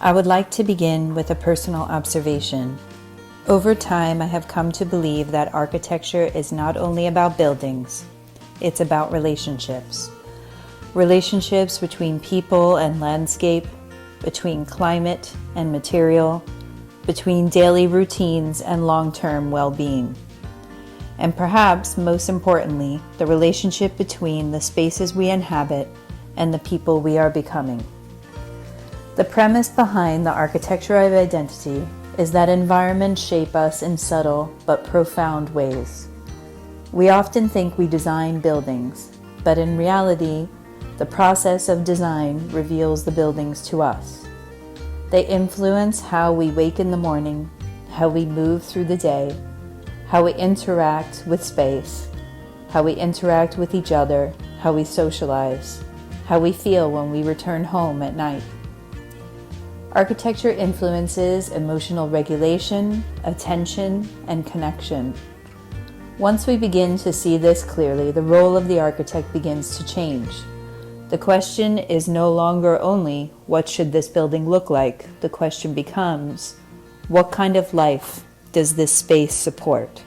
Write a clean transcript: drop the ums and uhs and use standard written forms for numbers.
I would like to begin with a personal observation. Over time, I have come to believe that architecture is not only about buildings, it's about relationships. Relationships between people and landscape, between climate and material, between daily routines and long-term well-being. And perhaps most importantly, the relationship between the spaces we inhabit and the people we are becoming. The premise behind the architecture of identity is that environments shape us in subtle but profound ways. We often think we design buildings, but in reality, the process of design reveals the buildings to us. They influence how we wake in the morning, how we move through the day, how we interact with space, how we interact with each other, how we socialize, how we feel when we return home at night. Architecture influences emotional regulation, attention, and connection. Once we begin to see this clearly, the role of the architect begins to change. The question is no longer only, what should this building look like? The question becomes, what kind of life does this space support?